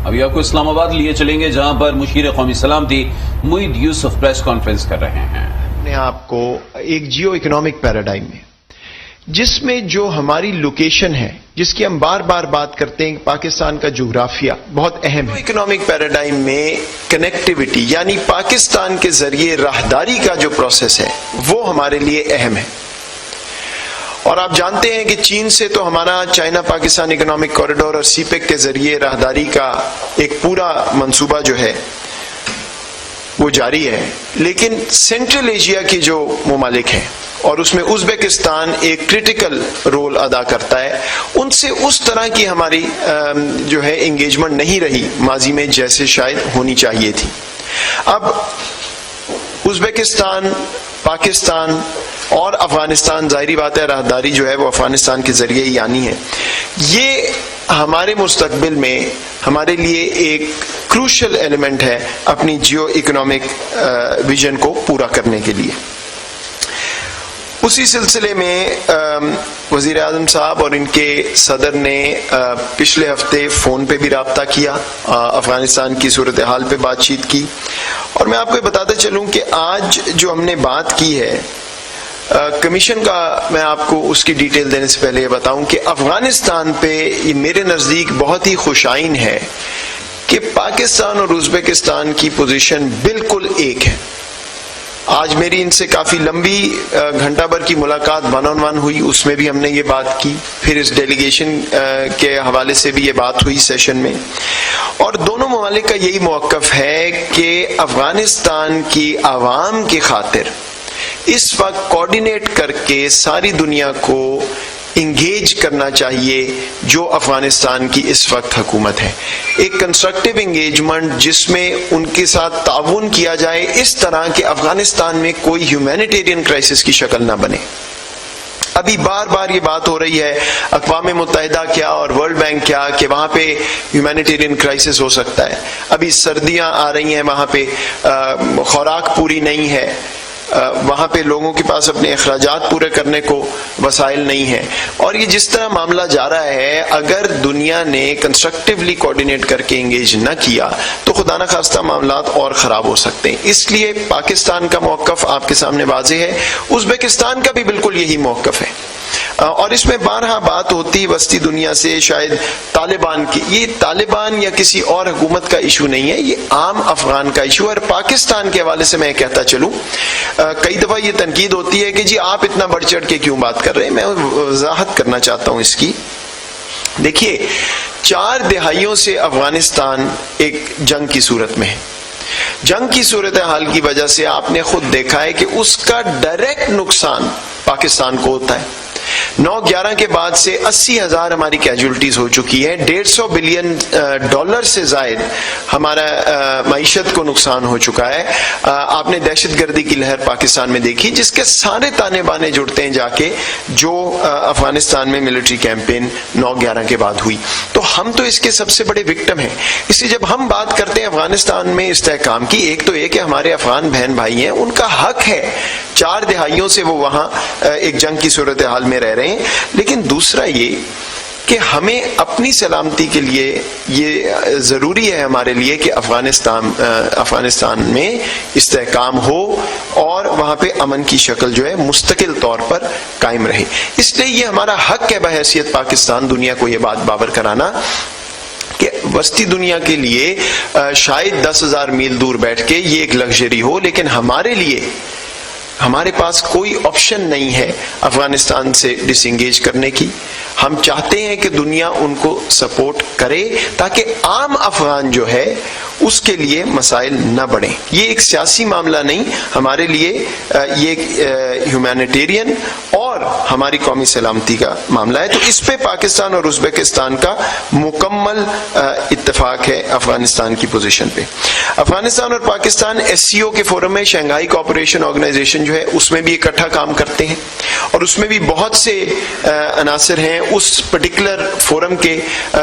ابھی آپ کو اسلام آباد لیے چلیں گے جہاں پر مشیر قومی سلامتی معید یوسف پریس کانفرنس کر رہے ہیں. اپنے آپ کو ایک جیو اکنامک پیراڈائم میں، جس میں جو ہماری لوکیشن ہے، جس کی ہم بار بار بات کرتے ہیں، پاکستان کا جغرافیہ بہت اہم ہے. اکنامک پیراڈائم میں کنیکٹیوٹی یعنی پاکستان کے ذریعے راہداری کا جو پروسیس ہے وہ ہمارے لیے اہم ہے. اور آپ جانتے ہیں کہ چین سے تو ہمارا چائنا پاکستان اکنامک کوریڈور اور سی پیک کے ذریعے راہداری کا ایک پورا منصوبہ جو ہے وہ جاری ہے، لیکن سینٹرل ایشیا کی جو ممالک ہیں اور اس میں ازبکستان ایک کرٹیکل رول ادا کرتا ہے، ان سے اس طرح کی ہماری جو ہے انگیجمنٹ نہیں رہی ماضی میں جیسے شاید ہونی چاہیے تھی. اب ازبکستان، پاکستان اور افغانستان، ظاہری بات ہے راہداری جو ہے وہ افغانستان کے ذریعے ہی آنی ہے. یہ ہمارے مستقبل میں ہمارے لیے ایک کروشل ایلیمنٹ ہے اپنی جیو اکنامک ویژن کو پورا کرنے کے لیے. اسی سلسلے میں وزیر اعظم صاحب اور ان کے صدر نے پچھلے ہفتے فون پہ بھی رابطہ کیا، افغانستان کی صورتحال پہ بات چیت کی. اور میں آپ کو بتاتا چلوں کہ آج جو ہم نے بات کی ہے کمیشن کا، میں آپ کو اس کی ڈیٹیل دینے سے پہلے یہ بتاؤں کہ افغانستان پہ یہ میرے نزدیک بہت ہی خوش آئین ہے کہ پاکستان اور ازبکستان کی پوزیشن بالکل ایک ہے. آج میری ان سے کافی لمبی گھنٹہ بھر کی ملاقات 1-on-1 ہوئی، اس میں بھی ہم نے یہ بات کی، پھر اس ڈیلیگیشن کے حوالے سے بھی یہ بات ہوئی سیشن میں. اور دونوں ممالک کا یہی موقف ہے کہ افغانستان کی عوام کی خاطر اس وقت کوارڈینیٹ کر کے ساری دنیا کو انگیج کرنا چاہیے جو افغانستان کی اس وقت حکومت ہے. ایک کنسٹرکٹیو انگیجمنٹ جس میں ان کے ساتھ تعاون کیا جائے اس طرح کہ افغانستان میں کوئی ہیومینیٹیرین کرائسس کی شکل نہ بنے. ابھی بار بار یہ بات ہو رہی ہے اقوام متحدہ کیا اور ورلڈ بینک کیا کہ وہاں پہ ہیومینیٹیرین کرائسس ہو سکتا ہے. ابھی سردیاں آ رہی ہیں، وہاں پہ خوراک پوری نہیں ہے، وہاں پہ لوگوں کے پاس اپنے اخراجات پورے کرنے کو وسائل نہیں ہیں. اور یہ جس طرح معاملہ جا رہا ہے، اگر دنیا نے کنسٹرکٹیولی کوارڈینیٹ کر کے انگیج نہ کیا تو خدا نخواستہ معاملات اور خراب ہو سکتے ہیں. اس لیے پاکستان کا موقف آپ کے سامنے واضح ہے، ازبکستان کا بھی بالکل یہی موقف ہے. اور اس میں بارہا بات ہوتی وسطی دنیا سے شاید طالبان کی. یہ طالبان یا کسی اور حکومت کا ایشو نہیں ہے، یہ عام افغان کا ایشو ہے. اور پاکستان کے حوالے سے میں کہتا چلوں، کئی دفعہ یہ تنقید ہوتی ہے کہ جی آپ اتنا بڑھ چڑھ کے کیوں بات کر رہے ہیں. میں وضاحت کرنا چاہتا ہوں اس کی. دیکھیے 4 دہائیوں سے افغانستان ایک جنگ کی صورت میں ہے. جنگ کی صورتحال کی وجہ سے آپ نے خود دیکھا ہے کہ اس کا ڈائریکٹ نقصان پاکستان کو ہوتا ہے. 9/11 کے بعد سے 80,000 ہماری کیجولٹیز ہو چکی ہے، $150 بلین سے زائد ہمارا معیشت کو نقصان ہو چکا ہے. آپ نے دہشت گردی کی لہر پاکستان میں دیکھی جس کے سارے تانے بانے جڑتے ہیں جا کے جو افغانستان میں ملٹری کیمپین 9/11 کے بعد ہوئی. تو ہم تو اس کے سب سے بڑے وکٹم ہیں. اس لیے جب ہم بات کرتے ہیں افغانستان میں استحکام کی، ایک تو یہ کہ ہمارے افغان بہن بھائی ہیں، ان کا حق ہے، 4 دہائیوں سے وہ وہاں ایک جنگ کی صورتحال میں رہ رہے ہیں. لیکن دوسرا یہ کہ ہمیں اپنی سلامتی کے لیے یہ ضروری ہے ہمارے لیے کہ افغانستان میں استحکام ہو اور وہاں پہ امن کی شکل جو ہے مستقل طور پر قائم رہے. اس لیے یہ ہمارا حق ہے بحیثیت پاکستان دنیا کو یہ بات باور کرانا کہ وسطی دنیا کے لیے شاید 10,000 میل دور بیٹھ کے یہ ایک لگژری ہو، لیکن ہمارے لیے ہمارے پاس کوئی آپشن نہیں ہے افغانستان سے ڈس انگیج کرنے کی. ہم چاہتے ہیں کہ دنیا ان کو سپورٹ کرے تاکہ عام افغان جو ہے اس کے لیے مسائل نہ بڑھیں. یہ ایک سیاسی معاملہ نہیں، ہمارے لیے یہ ایک ہیومینیٹیرین اور ہماری قومی سلامتی کا معاملہ ہے. تو اس پہ پاکستان اور ازبکستان کا مکمل اتفاق ہے افغانستان کی پوزیشن پہ. افغانستان اور پاکستان SCO کے فورم میں، شنگھائی کوآپریشن آرگنائزیشن جو ہے اس میں بھی اکٹھا کام کرتے ہیں اور اس میں بھی بہت سے عناصر ہیں اس پرٹیکولر فورم کے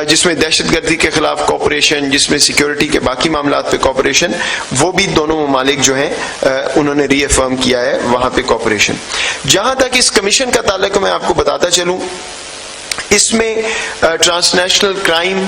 جس میں دہشت گردی کے خلاف کوآپریشن، جس میں سیکیورٹی کے باقی معاملات پہ کوآپریشن، وہ بھی دونوں ممالک جو ہیں انہوں نے ری افرم کیا ہے وہاں پہ کوآپریشن. جہاں تک اس کمیشن کا تعلق میں آپ کو بتاتا چلوں، اس میں transnational crime,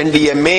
NDMA,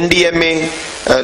NDMA,